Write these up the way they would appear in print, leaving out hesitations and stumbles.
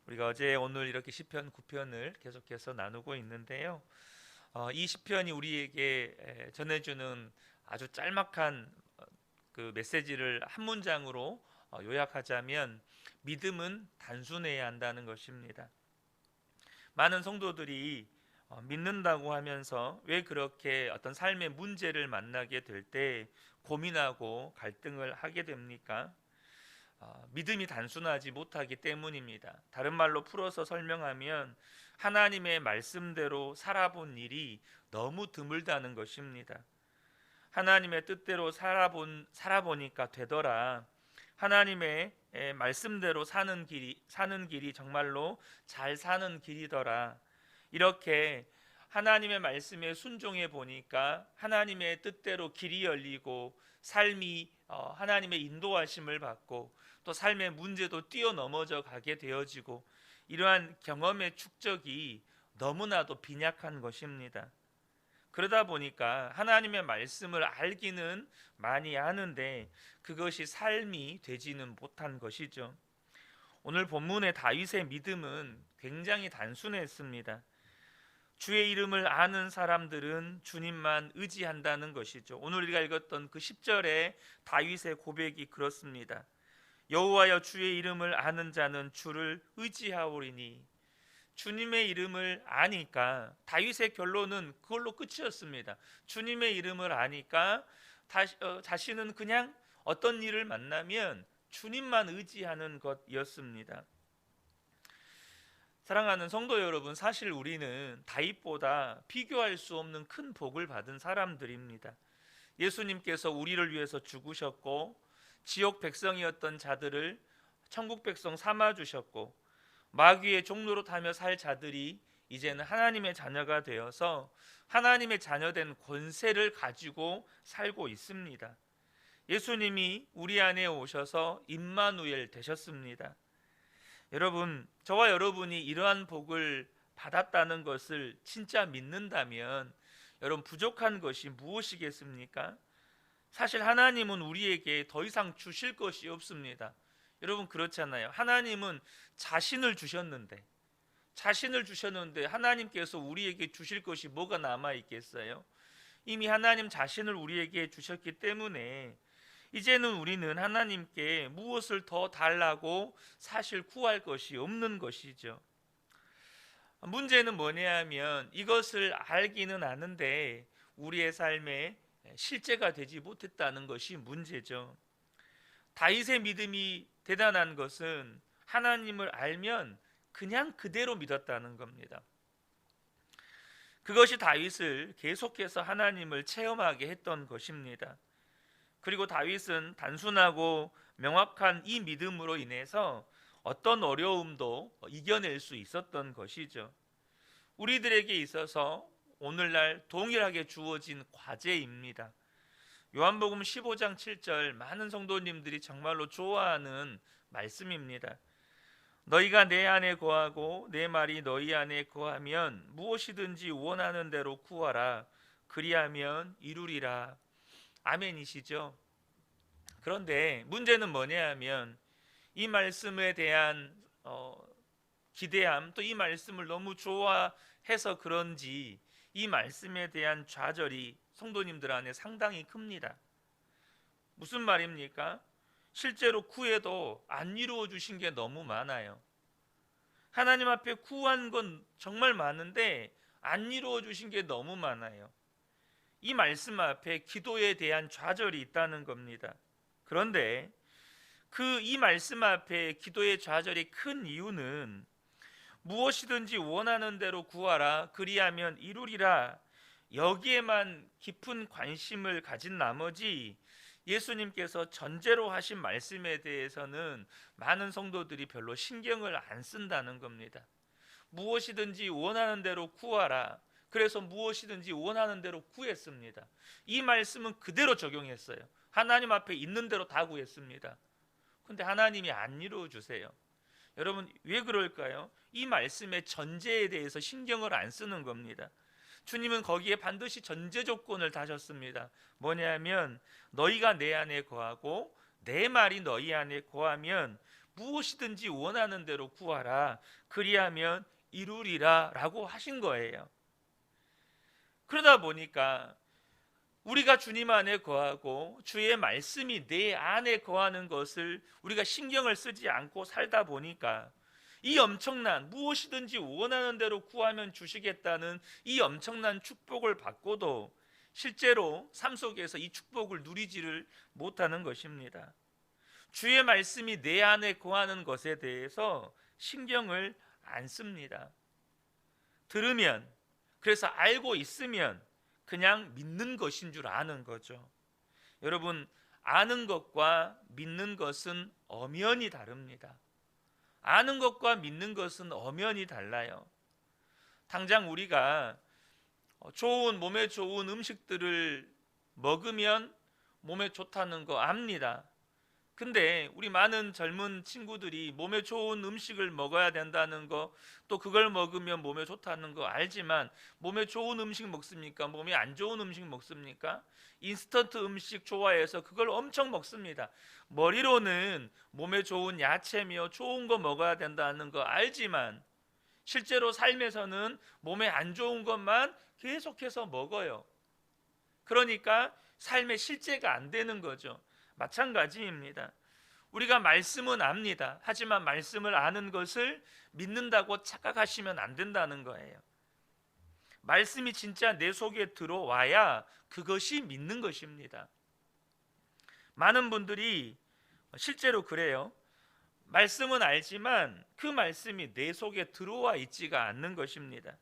우리가 어제 오늘 이렇게 시편 9편을 계속해서 나누고 있는데요. 이 시편이 우리에게 전해주는 아주 짤막한 그 메시지를 한 문장으로 요약하자면 믿음은 단순해야 한다는 것입니다. 많은 성도들이 믿는다고 하면서 왜 그렇게 어떤 삶의 문제를 만나게 될 때 고민하고 갈등을 하게 됩니까? 믿음이 단순하지 못하기 때문입니다. 다른 말로 풀어서 설명하면 하나님의 말씀대로 살아본 일이 너무 드물다는 것입니다. 하나님의 뜻대로 살아보니까 되더라. 하나님의 말씀대로 사는 길이 정말로 잘 사는 길이더라. 이렇게 하나님의 말씀에 순종해 보니까 하나님의 뜻대로 길이 열리고 삶이 하나님의 인도하심을 받고 또 삶의 문제도 뛰어넘어져 가게 되어지고 이러한 경험의 축적이 너무나도 빈약한 것입니다. 그러다 보니까 하나님의 말씀을 알기는 많이 아는데 그것이 삶이 되지는 못한 것이죠. 오늘 본문의 다윗의 믿음은 굉장히 단순했습니다. 주의 이름을 아는 사람들은 주님만 의지한다는 것이죠. 오늘 우리가 읽었던 그 10절의 다윗의 고백이 그렇습니다. 여호와여 주의 이름을 아는 자는 주를 의지하오리니. 주님의 이름을 아니까 다윗의 결론은 그걸로 끝이었습니다. 주님의 이름을 아니까 자신은 그냥 어떤 일을 만나면 주님만 의지하는 것이었습니다. 사랑하는 성도 여러분, 사실 우리는 다윗보다 비교할 수 없는 큰 복을 받은 사람들입니다. 예수님께서 우리를 위해서 죽으셨고 지옥 백성이었던 자들을 천국 백성 삼아 주셨고 마귀의 종로로 타며 살 자들이 이제는 하나님의 자녀가 되어서 하나님의 자녀된 권세를 가지고 살고 있습니다. 예수님이 우리 안에 오셔서 임마누엘 되셨습니다. 여러분, 저와 여러분이 이러한 복을 받았다는 것을 진짜 믿는다면 여러분 부족한 것이 무엇이겠습니까? 사실 하나님은 우리에게 더 이상 주실 것이 없습니다. 여러분 그렇잖아요. 하나님은 자신을 주셨는데 하나님께서 우리에게 주실 것이 뭐가 남아 있겠어요? 이미 하나님 자신을 우리에게 주셨기 때문에 이제는 우리는 하나님께 무엇을 더 달라고 사실 구할 것이 없는 것이죠. 문제는 뭐냐 하면 이것을 알기는 아는데 우리의 삶에 실제가 되지 못했다는 것이 문제죠. 다윗의 믿음이 대단한 것은 하나님을 알면 그냥 그대로 믿었다는 겁니다. 그것이 다윗을 계속해서 하나님을 체험하게 했던 것입니다. 그리고 다윗은 단순하고 명확한 이 믿음으로 인해서 어떤 어려움도 이겨낼 수 있었던 것이죠. 우리들에게 있어서 오늘날 동일하게 주어진 과제입니다. 요한복음 15장 7절 많은 성도님들이 정말로 좋아하는 말씀입니다. 너희가 내 안에 거하고 내 말이 너희 안에 거하면 무엇이든지 원하는 대로 구하라. 그리하면 이루리라. 아멘이시죠? 그런데 문제는 뭐냐 하면 이 말씀에 대한 기대함, 또 이 말씀을 너무 좋아해서 그런지 이 말씀에 대한 좌절이 성도님들 안에 상당히 큽니다. 무슨 말입니까? 실제로 구해도 안 이루어 주신 게 너무 많아요. 하나님 앞에 구한 건 정말 많은데 안 이루어 주신 게 너무 많아요. 이 말씀 앞에 기도에 대한 좌절이 있다는 겁니다. 그런데 이 말씀 앞에 기도의 좌절이 큰 이유는 무엇이든지 원하는 대로 구하라 그리하면 이루리라 여기에만 깊은 관심을 가진 나머지 예수님께서 전제로 하신 말씀에 대해서는 많은 성도들이 별로 신경을 안 쓴다는 겁니다. 무엇이든지 원하는 대로 구하라. 그래서 무엇이든지 원하는 대로 구했습니다. 이 말씀은 그대로 적용했어요. 하나님 앞에 있는 대로 다 구했습니다. 근데 하나님이 안 이루어 주세요. 여러분 왜 그럴까요? 이 말씀의 전제에 대해서 신경을 안 쓰는 겁니다. 주님은 거기에 반드시 전제 조건을 다셨습니다. 뭐냐면 너희가 내 안에 거하고 내 말이 너희 안에 거하면 무엇이든지 원하는 대로 구하라. 그리하면 이루리라 라고 하신 거예요. 그러다 보니까 우리가 주님 안에 거하고 주의 말씀이 내 안에 거하는 것을 우리가 신경을 쓰지 않고 살다 보니까 이 엄청난, 무엇이든지 원하는 대로 구하면 주시겠다는 이 엄청난 축복을 받고도 실제로 삶 속에서 이 축복을 누리지를 못하는 것입니다. 주의 말씀이 내 안에 거하는 것에 대해서 신경을 안 씁니다. 들으면, 그래서 알고 있으면 그냥 믿는 것인 줄 아는 거죠. 여러분, 아는 것과 믿는 것은 엄연히 다릅니다. 아는 것과 믿는 것은 엄연히 달라요. 당장 우리가 몸에 좋은 음식들을 먹으면 몸에 좋다는 거 압니다. 근데 우리 많은 젊은 친구들이 몸에 좋은 음식을 먹어야 된다는 거, 또 그걸 먹으면 몸에 좋다는 거 알지만 몸에 좋은 음식 먹습니까? 몸에 안 좋은 음식 먹습니까? 인스턴트 음식 좋아해서 그걸 엄청 먹습니다. 머리로는 몸에 좋은 야채며 좋은 거 먹어야 된다는 거 알지만 실제로 삶에서는 몸에 안 좋은 것만 계속해서 먹어요. 그러니까 삶의 실제가 안 되는 거죠. 마찬가지입니다. 우리가 말씀은 압니다. 하지만 말씀을 아는 것을 믿는다고 착각하시면 안 된다는 거예요. 말씀이 진짜 내 속에 들어와야 그것이 믿는 것입니다. 많은 분들이 실제로 그래요. 말씀은 알지만 그 말씀이 내 속에 들어와 있지가 않는 것입니다.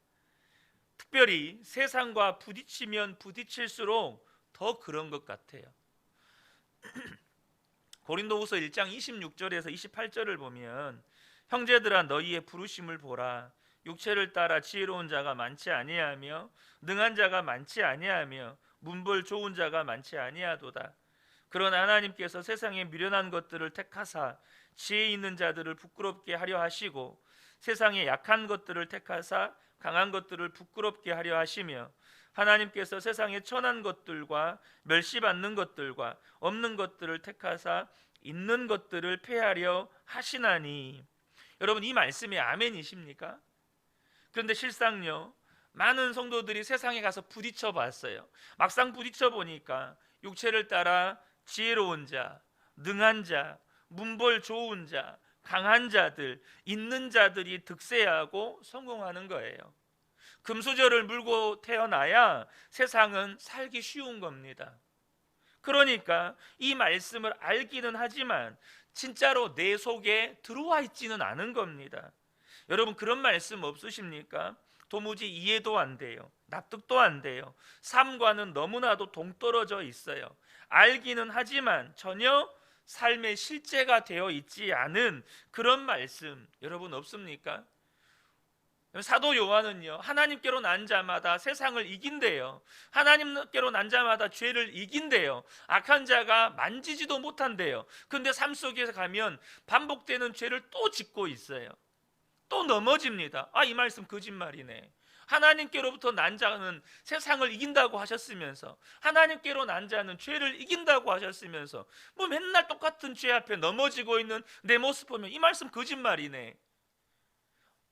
특별히 세상과 부딪히면 부딪힐수록 더 그런 것 같아요. 고린도후서 1장 26절에서 28절을 보면 형제들아 너희의 부르심을 보라. 육체를 따라 지혜로운 자가 많지 아니하며 능한 자가 많지 아니하며 문벌 좋은 자가 많지 아니하도다. 그러나 하나님께서 세상에 미련한 것들을 택하사 지혜 있는 자들을 부끄럽게 하려 하시고 세상에 약한 것들을 택하사 강한 것들을 부끄럽게 하려 하시며 하나님께서 세상에 천한 것들과 멸시받는 것들과 없는 것들을 택하사 있는 것들을 폐하려 하시나니. 여러분, 이 말씀이 아멘이십니까? 그런데 실상요, 많은 성도들이 세상에 가서 부딪혀 봤어요. 막상 부딪혀 보니까 육체를 따라 지혜로운 자, 능한 자, 문벌 좋은 자, 강한 자들, 있는 자들이 득세하고 성공하는 거예요. 금수저를 물고 태어나야 세상은 살기 쉬운 겁니다. 그러니까 이 말씀을 알기는 하지만 진짜로 내 속에 들어와 있지는 않은 겁니다. 여러분, 그런 말씀 없으십니까? 도무지 이해도 안 돼요. 납득도 안 돼요. 삶과는 너무나도 동떨어져 있어요. 알기는 하지만 전혀 삶의 실제가 되어 있지 않은 그런 말씀 여러분 없습니까? 사도 요한은요, 하나님께로 난 자마다 세상을 이긴대요. 하나님께로 난 자마다 죄를 이긴대요. 악한 자가 만지지도 못한대요. 그런데 삶 속에서 가면 반복되는 죄를 또 짓고 있어요. 또 넘어집니다. 이 말씀 거짓말이네. 하나님께로부터 난 자는 세상을 이긴다고 하셨으면서, 하나님께로 난 자는 죄를 이긴다고 하셨으면서 뭐 맨날 똑같은 죄 앞에 넘어지고 있는 내 모습 보면 이 말씀 거짓말이네.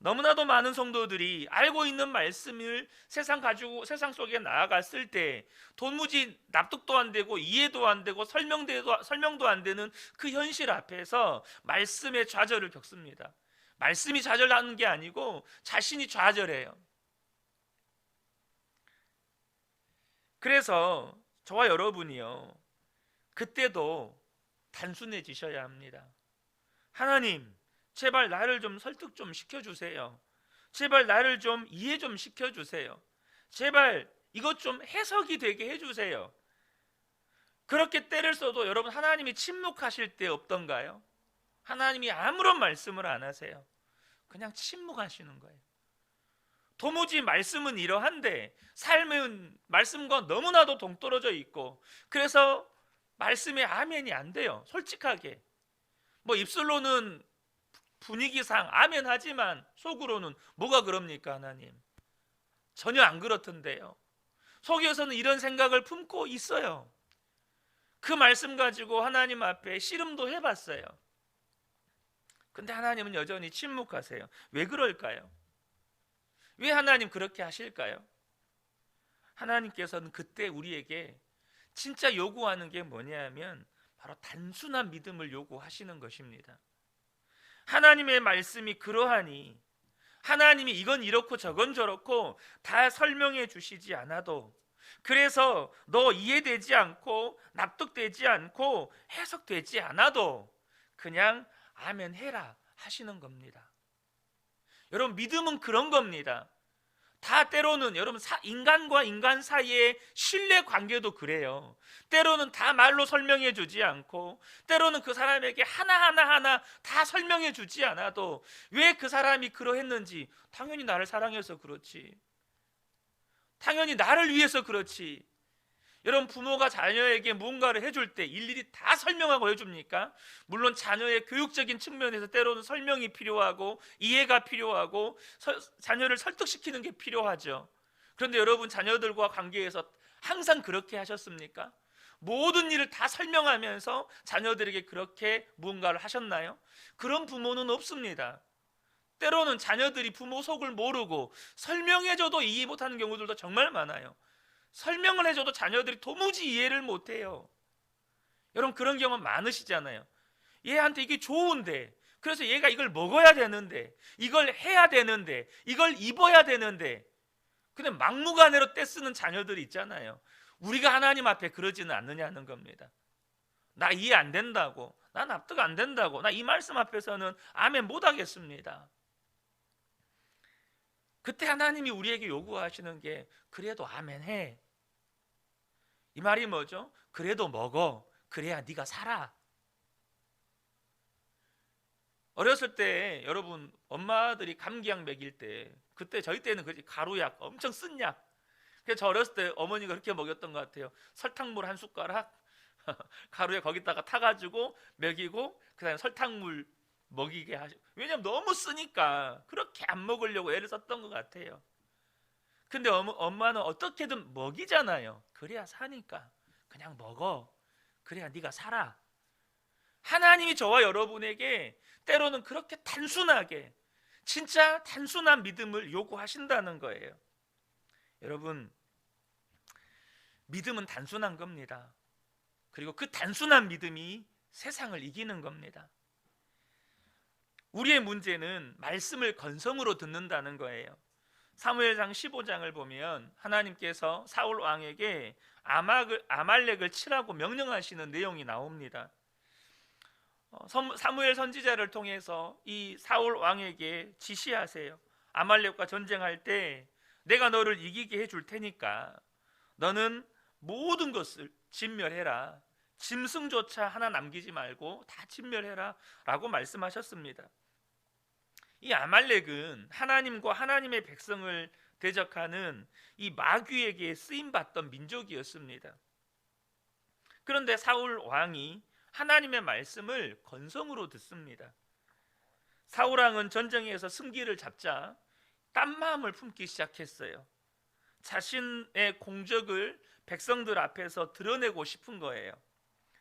너무나도 많은 성도들이 알고 있는 말씀을 세상 속에 나아갔을 때 도무지 납득도 안 되고 이해도 안 되고 설명도 안 되는 그 현실 앞에서 말씀의 좌절을 겪습니다. 말씀이 좌절하는 게 아니고 자신이 좌절해요. 그래서 저와 여러분이요, 그때도 단순해지셔야 합니다. 하나님, 제발 나를 좀 설득 좀 시켜주세요. 제발 나를 좀 이해 좀 시켜주세요. 제발 이것 좀 해석이 되게 해주세요. 그렇게 때를 써도 여러분, 하나님이 침묵하실 때 없던가요? 하나님이 아무런 말씀을 안 하세요. 그냥 침묵하시는 거예요. 도무지 말씀은 이러한데 삶은 말씀과 너무나도 동떨어져 있고, 그래서 말씀에 아멘이 안 돼요. 솔직하게 뭐 입술로는 분위기상 아멘 하지만 속으로는 뭐가 그럽니까? 하나님, 전혀 안 그렇던데요. 속에서는 이런 생각을 품고 있어요. 그 말씀 가지고 하나님 앞에 씨름도 해봤어요. 근데 하나님은 여전히 침묵하세요. 왜 그럴까요? 왜 하나님 그렇게 하실까요? 하나님께서는 그때 우리에게 진짜 요구하는 게 뭐냐면 바로 단순한 믿음을 요구하시는 것입니다. 하나님의 말씀이 그러하니 하나님이 이건 이렇고 저건 저렇고 다 설명해 주시지 않아도, 그래서 너 이해되지 않고 납득되지 않고 해석되지 않아도 그냥 아멘 해라 하시는 겁니다. 여러분, 믿음은 그런 겁니다. 다 때로는 여러분 인간과 인간 사이의 신뢰 관계도 그래요. 때로는 다 말로 설명해 주지 않고, 때로는 그 사람에게 하나하나 다 설명해 주지 않아도 왜 그 사람이 그러했는지, 당연히 나를 사랑해서 그렇지, 당연히 나를 위해서 그렇지. 여러분, 부모가 자녀에게 무언가를 해줄 때 일일이 다 설명하고 해줍니까? 물론 자녀의 교육적인 측면에서 때로는 설명이 필요하고 이해가 필요하고 자녀를 설득시키는 게 필요하죠. 그런데 여러분, 자녀들과 관계에서 항상 그렇게 하셨습니까? 모든 일을 다 설명하면서 자녀들에게 그렇게 무언가를 하셨나요? 그런 부모는 없습니다. 때로는 자녀들이 부모 속을 모르고 설명해줘도 이해 못하는 경우들도 정말 많아요. 설명을 해줘도 자녀들이 도무지 이해를 못해요. 여러분, 그런 경우 많으시잖아요. 얘한테 이게 좋은데, 그래서 얘가 이걸 먹어야 되는데, 이걸 해야 되는데, 이걸 입어야 되는데, 근데 막무가내로 떼쓰는 자녀들이 있잖아요. 우리가 하나님 앞에 그러지는 않느냐는 겁니다. 나 이해 안 된다고, 나 납득 안 된다고, 나 이 말씀 앞에서는 아멘 못 하겠습니다. 그때 하나님이 우리에게 요구하시는 게 그래도 아멘 해. 이 말이 뭐죠? 그래도 먹어. 그래야 네가 살아. 어렸을 때 여러분, 엄마들이 감기약 먹일 때, 그때 저희 때는 그 가루약, 엄청 쓴 약. 그래서 저 어렸을 때 어머니가 그렇게 먹였던 것 같아요. 설탕물 한 숟가락 가루에 거기다가 타가지고 먹이고, 그 다음에 설탕물 먹이게 하시고. 왜냐면 너무 쓰니까 그렇게 안 먹으려고 애를 썼던 것 같아요. 근데 엄마는 어떻게든 먹이잖아요. 그래야 사니까 그냥 먹어. 그래야 네가 살아. 하나님이 저와 여러분에게 때로는 그렇게 단순하게, 진짜 단순한 믿음을 요구하신다는 거예요. 여러분, 믿음은 단순한 겁니다. 그리고 그 단순한 믿음이 세상을 이기는 겁니다. 우리의 문제는 말씀을 건성으로 듣는다는 거예요. 사무엘상 15장을 보면 하나님께서 사울 왕에게 아말렉을 치라고 명령하시는 내용이 나옵니다. 사무엘 선지자를 통해서 이 사울 왕에게 지시하세요. 아말렉과 전쟁할 때 내가 너를 이기게 해줄 테니까 너는 모든 것을 진멸해라. 짐승조차 하나 남기지 말고 다 진멸해라 라고 말씀하셨습니다. 이 아말렉은 하나님과 하나님의 백성을 대적하는 이 마귀에게 쓰임받던 민족이었습니다. 그런데 사울 왕이 하나님의 말씀을 건성으로 듣습니다. 사울 왕은 전쟁에서 승기를 잡자 딴 마음을 품기 시작했어요. 자신의 공적을 백성들 앞에서 드러내고 싶은 거예요.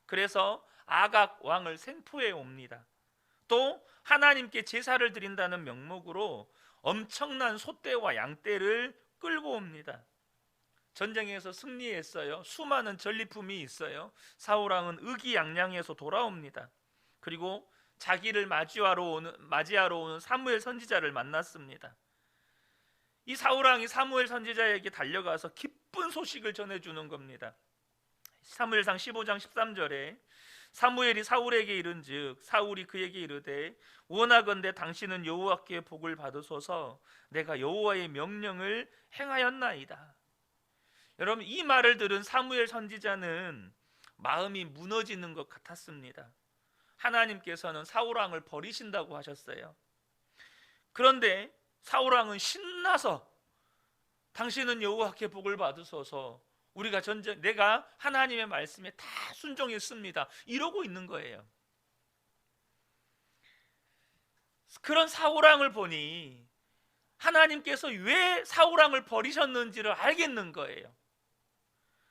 그래서 아각 왕을 생포해 옵니다. 또 하나님께 제사를 드린다는 명목으로 엄청난 소떼와 양떼를 끌고 옵니다. 전쟁에서 승리했어요. 수많은 전리품이 있어요. 사울 왕은 의기양양해서 돌아옵니다. 그리고 자기를 맞이하러 오는 사무엘 선지자를 만났습니다. 이 사울 왕이 사무엘 선지자에게 달려가서 기쁜 소식을 전해주는 겁니다. 사무엘상 15장 13절에 사무엘이 사울에게 이른즉 사울이 그에게 이르되 원하건대 당신은 여호와께 복을 받으소서 내가 여호와의 명령을 행하였나이다. 여러분, 이 말을 들은 사무엘 선지자는 마음이 무너지는 것 같았습니다. 하나님께서는 사울 왕을 버리신다고 하셨어요. 그런데 사울 왕은 신나서 당신은 여호와께 복을 받으소서, 내가 하나님의 말씀에 다 순종했습니다, 이러고 있는 거예요. 그런 사울 왕을 보니 하나님께서 왜 사울 왕을 버리셨는지를 알겠는 거예요.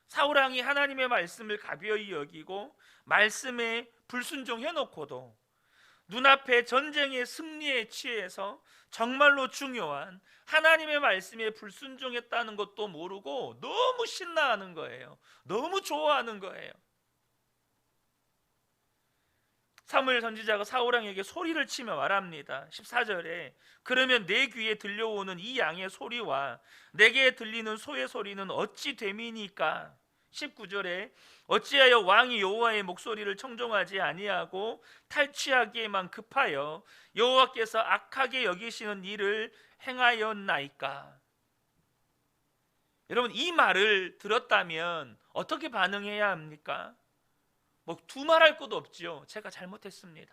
사울 왕이 하나님의 말씀을 가벼이 여기고 말씀에 불순종해 놓고도 눈앞에 전쟁의 승리에 취해서 정말로 중요한 하나님의 말씀에 불순종했다는 것도 모르고 너무 신나하는 거예요. 너무 좋아하는 거예요. 사무엘 선지자가 사울왕에게 소리를 치며 말합니다. 14절에 그러면 내 귀에 들려오는 이 양의 소리와 내게 들리는 소의 소리는 어찌 됨이니까. 19절에 어찌하여 왕이 여호와의 목소리를 청종하지 아니하고 탈취하기에만 급하여 여호와께서 악하게 여기시는 일을 행하였나이까. 여러분, 이 말을 들었다면 어떻게 반응해야 합니까? 뭐 두말할 것도 없지요. 제가 잘못했습니다.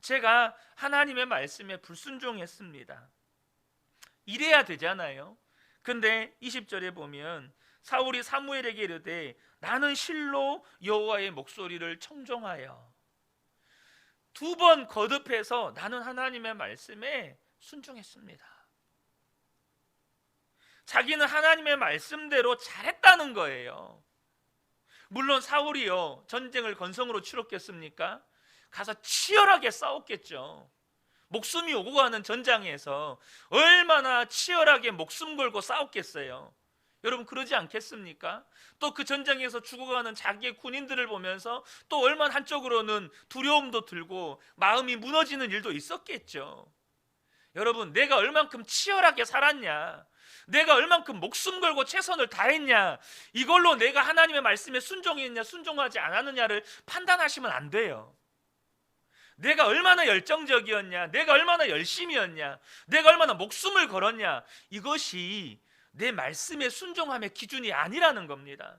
제가 하나님의 말씀에 불순종했습니다. 이래야 되잖아요. 근데 20절에 보면 사울이 사무엘에게 이르되 나는 실로 여호와의 목소리를 청종하여. 두 번 거듭해서 나는 하나님의 말씀에 순종했습니다. 자기는 하나님의 말씀대로 잘했다는 거예요. 물론 사울이요, 전쟁을 건성으로 치렀겠습니까? 가서 치열하게 싸웠겠죠. 목숨이 오고 가는 전장에서 얼마나 치열하게 목숨 걸고 싸웠겠어요. 여러분, 그러지 않겠습니까? 또 그 전장에서 죽어가는 자기의 군인들을 보면서 또 얼마나 한쪽으로는 두려움도 들고 마음이 무너지는 일도 있었겠죠. 여러분, 내가 얼만큼 치열하게 살았냐, 내가 얼만큼 목숨 걸고 최선을 다했냐, 이걸로 내가 하나님의 말씀에 순종했냐 순종하지 않았느냐를 판단하시면 안 돼요. 내가 얼마나 열정적이었냐, 내가 얼마나 열심이었냐, 내가 얼마나 목숨을 걸었냐, 이것이 내 말씀에 순종함의 기준이 아니라는 겁니다.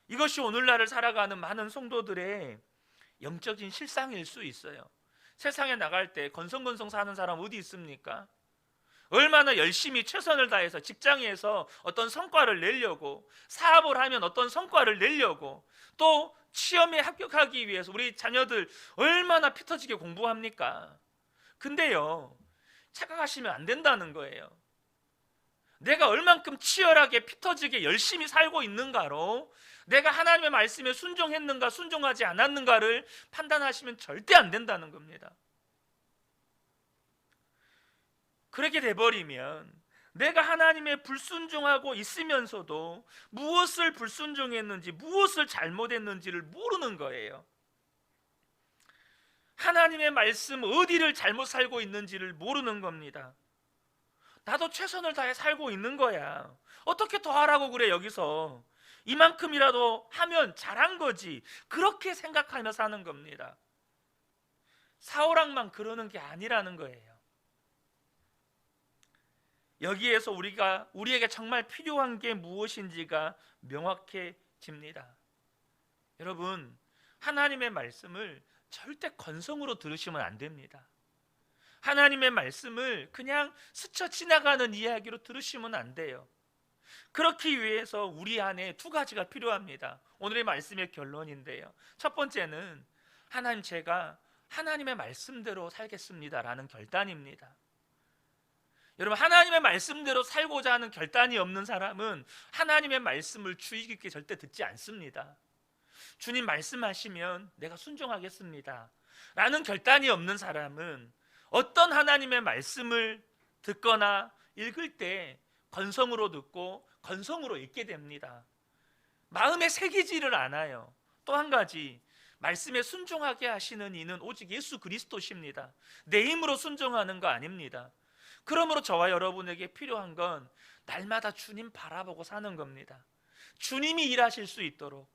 이것이 오늘날을 살아가는 많은 성도들의 영적인 실상일 수 있어요. 세상에 나갈 때 건성건성 사는 사람 어디 있습니까? 얼마나 열심히 최선을 다해서 직장에서 어떤 성과를 내려고, 사업을 하면 어떤 성과를 내려고, 또 시험에 합격하기 위해서 우리 자녀들 얼마나 피 터지게 공부합니까? 근데요, 착각하시면 안 된다는 거예요. 내가 얼만큼 치열하게 피 터지게 열심히 살고 있는가로 내가 하나님의 말씀에 순종했는가 순종하지 않았는가를 판단하시면 절대 안 된다는 겁니다. 그렇게 돼버리면 내가 하나님의 불순종하고 있으면서도 무엇을 불순종했는지 무엇을 잘못했는지를 모르는 거예요. 하나님의 말씀 어디를 잘못 살고 있는지를 모르는 겁니다. 나도 최선을 다해 살고 있는 거야. 어떻게 더 하라고 그래 여기서. 이만큼이라도 하면 잘한 거지. 그렇게 생각하며 사는 겁니다. 사울왕만 그러는 게 아니라는 거예요. 여기에서 우리에게 정말 필요한 게 무엇인지가 명확해집니다. 여러분, 하나님의 말씀을 절대 건성으로 들으시면 안 됩니다. 하나님의 말씀을 그냥 스쳐 지나가는 이야기로 들으시면 안 돼요. 그렇기 위해서 우리 안에 두 가지가 필요합니다. 오늘의 말씀의 결론인데요, 첫 번째는 하나님, 제가 하나님의 말씀대로 살겠습니다라는 결단입니다. 여러분, 하나님의 말씀대로 살고자 하는 결단이 없는 사람은 하나님의 말씀을 주의 깊게 절대 듣지 않습니다. 주님 말씀하시면 내가 순종하겠습니다 라는 결단이 없는 사람은 어떤 하나님의 말씀을 듣거나 읽을 때 건성으로 듣고 건성으로 읽게 됩니다. 마음에 새기지를 않아요. 또 한 가지, 말씀에 순종하게 하시는 이는 오직 예수 그리스도십니다. 내 힘으로 순종하는 거 아닙니다. 그러므로 저와 여러분에게 필요한 건 날마다 주님 바라보고 사는 겁니다. 주님이 일하실 수 있도록,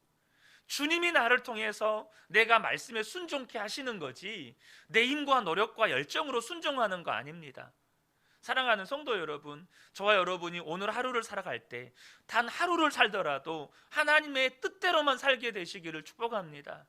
주님이 나를 통해서 내가 말씀에 순종케 하시는 거지 내 힘과 노력과 열정으로 순종하는 거 아닙니다. 사랑하는 성도 여러분, 저와 여러분이 오늘 하루를 살아갈 때 단 하루를 살더라도 하나님의 뜻대로만 살게 되시기를 축복합니다.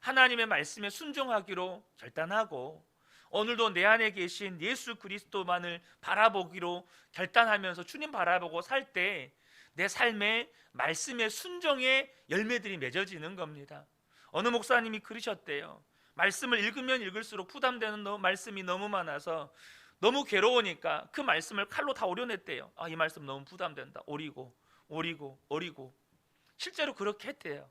하나님의 말씀에 순종하기로 결단하고 오늘도 내 안에 계신 예수 그리스도만을 바라보기로 결단하면서 주님 바라보고 살 때 내 삶에 말씀의 순종의 열매들이 맺어지는 겁니다. 어느 목사님이 그러셨대요. 말씀을 읽으면 읽을수록 부담되는 말씀이 너무 많아서 너무 괴로우니까 그 말씀을 칼로 다 오려냈대요. 이 말씀 너무 부담된다. 오리고. 실제로 그렇게 했대요.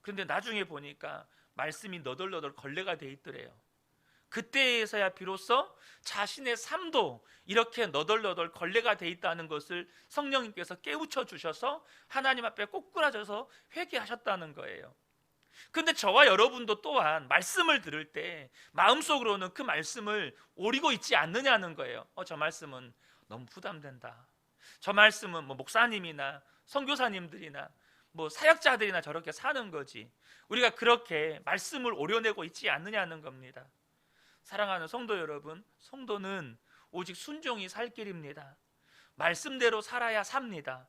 그런데 나중에 보니까 말씀이 너덜너덜 걸레가 돼 있더래요. 그때에서야 비로소 자신의 삶도 이렇게 너덜너덜 걸레가 돼 있다는 것을 성령님께서 깨우쳐 주셔서 하나님 앞에 꼬꾸라져서 회개하셨다는 거예요. 근데 저와 여러분도 또한 말씀을 들을 때 마음속으로는 그 말씀을 오리고 있지 않느냐는 거예요. 저 말씀은 너무 부담된다. 저 말씀은 뭐 목사님이나 선교사님들이나 뭐 사역자들이나 저렇게 사는 거지, 우리가 그렇게 말씀을 오려내고 있지 않느냐는 겁니다. 사랑하는 성도 여러분, 성도는 오직 순종이 살 길입니다. 말씀대로 살아야 삽니다.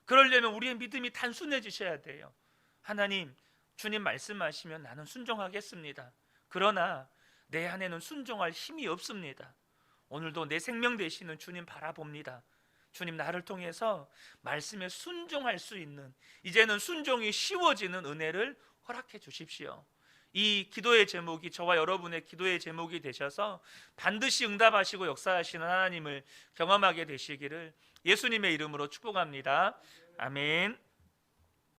그러려면 우리의 믿음이 단순해지셔야 돼요. 하나님, 주님 말씀하시면 나는 순종하겠습니다. 그러나 내 안에는 순종할 힘이 없습니다. 오늘도 내 생명 되시는 주님 바라봅니다. 주님, 나를 통해서 말씀에 순종할 수 있는, 이제는 순종이 쉬워지는 은혜를 허락해 주십시오. 이 기도의 제목이 저와 여러분의 기도의 제목이 되셔서 반드시 응답하시고 역사하시는 하나님을 경험하게 되시기를 예수님의 이름으로 축복합니다. 아멘.